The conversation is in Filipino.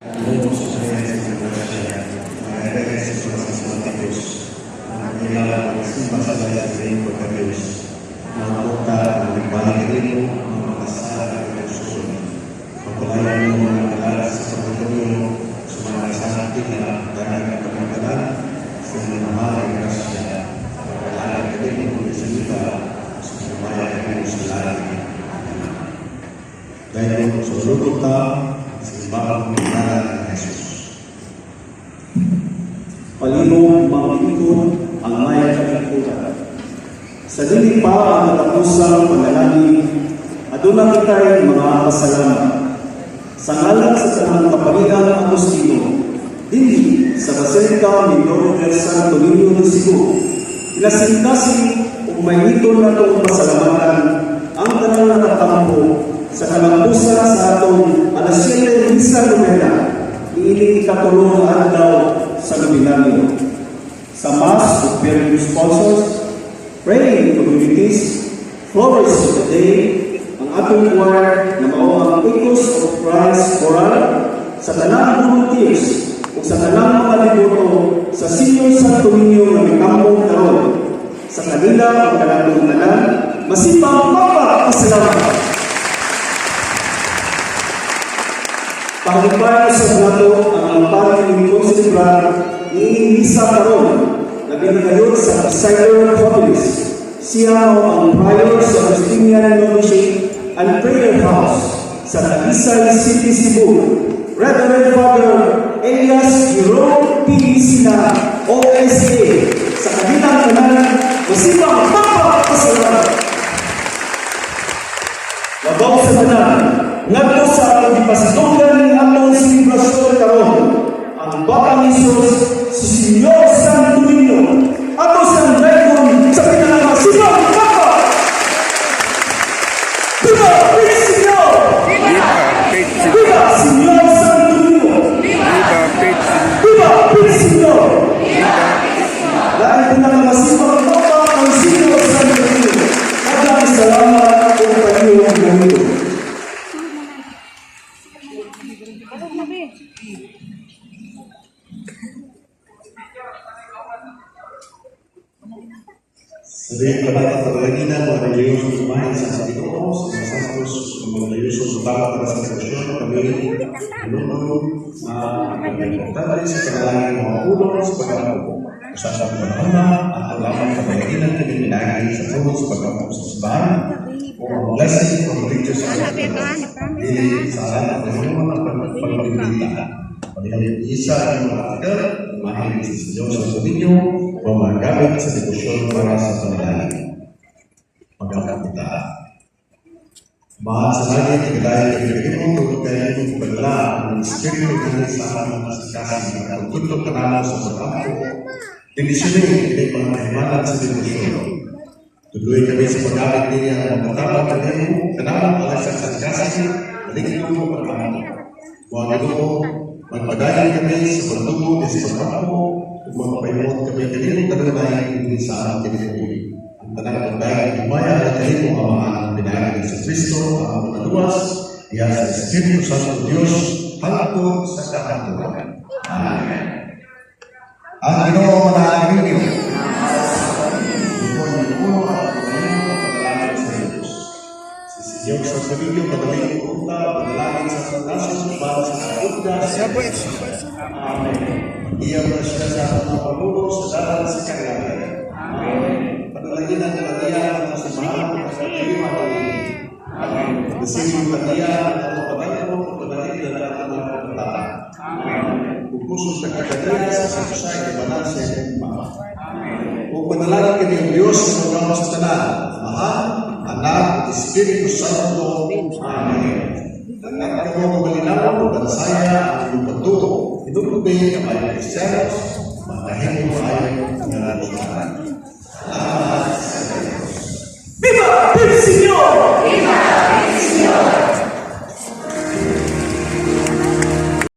Luego sucede en la gracia, la herencia de los asiáticos, la más allá de tiempo de Dios, no toca el padre, no pasar de su no la la sacerdocio, su madre santa, la comunidad, su madre gracia, la que tiene su madre de Jerusalén. Dahil sulutot ta sa ibang pagkakala ng Jesus. Palibong mangikot ang may kalikutan. Sa dili pa ang natapusang panalangin, aduna kita'y mga pasalamat. Sa ngalan sa tanang kapalian ng Agustino, dili sa Basilica Mindoro del Santo Niño de Cebu, inasintasing kung may nito na itong pasalamatan ang tanang nakatampo sa kalampusan sa atong alas 7 misa lumena, iiling ikatulong na adlaw sa Luminaryo. Sa Mass of various sponsors, praying communities, flowers of the day, ang atong choir na mao ang Echoes of Christ Choral, sa tanang volunteers o sa tanang mga liboto sa Senior Santo Niño na may kampong karon. Sa kanila ang kanatong tanan, masipang pasalamat. Pagkipay sa nato ang pagkain ng celebrar ni Misa karon na binigayod sa Presider Families. Siya ang Prior sa Augustinian Novitiate and Prayer House sa Talisay City, Cebu, Reverend Father Elias Jerome P. Sina, OSA, sa kanilang tanan, masipang pagpapasalamat. Labaw sa tanan, ngadto sa atong ipasitugan ng atong selebrasyon karon ang Batang Hesus si Senyor Santo Niño ato sa dayon sa pinakamasipang papa. Viva el Señor! Viva Senyor Santo Niño! Viva el Señor! Dahil pinakamasipang papa ang Senyor Santo Niño. Maraming salamat kung kayo ang ganito. Sabihin para pagkaginan mga religyoso sumahin sa Santiago, sa Santos, mga religyoso subawa para sa sitwasyon, kami importante sa panalangin ng mga ulo sa pagkakapo. Usasang panahona at alaman sa pagkaginan kami minagin sa tulong sa pagkakapo sa simbahan o ang blessing of religious activity. Dili sa alam ng mga pagpapalipita. Pagkakalip isa ang mga akar, mahal sa Senyor Santo Niño, o magamit sa debosyon para sa panalangin. Magamit kita. Mahal sa langit, ikadahil kami tulog kayo ng pagdala ng Espiritu ng sa aming masikasi at tutok ka naman sa pagkampo. Dinisyonin, ikay pangmahimanan sa debosyon. Tuloy kami sa paggamit niya ang magkatapang kanamang alasang sa kasi, maligno mo pagkampo. Huwag ito, magpadayan kami sa pagtubo at sa pagkampo, magpapayamot kami kanilong tagalay hindi sa ating pinipili. Ang tanang pagbayang himaya at kanilong amahan ng pinayang sa Kristo ang mataluwas, iya sa Espiritu Santo Diyos, hangtod sa kahaturan. Amen. Ang Ginoo manalangin niyo. Ito yung ulo at kanilong pagdalangin sa Diyos. Si Senyor Santo Niño, padaling punta, pagdalangin sa sandasos, para sa kaundas. Amen. Ia bersyukur sa mga panulo sa dalan sa kagaya. Amen. Padalangin ang katiyan ng samahan ng katilima ng ini. Amen. Bersihkan katiyan ang pagpapagayon ng padalangin ng dalan ng pagpapagayon. Amen. Pupuso sa kagaya sa sasay ng banal sa imama. Kung padalangin kami ang Diyos sa mga sa tanan, Ama, Anak, Espiritu Santo. Amen. Ang kamo mabalinaw, bansaya, ang iyong pagtutong. Ito po ba yung mga Kristiyanos, mga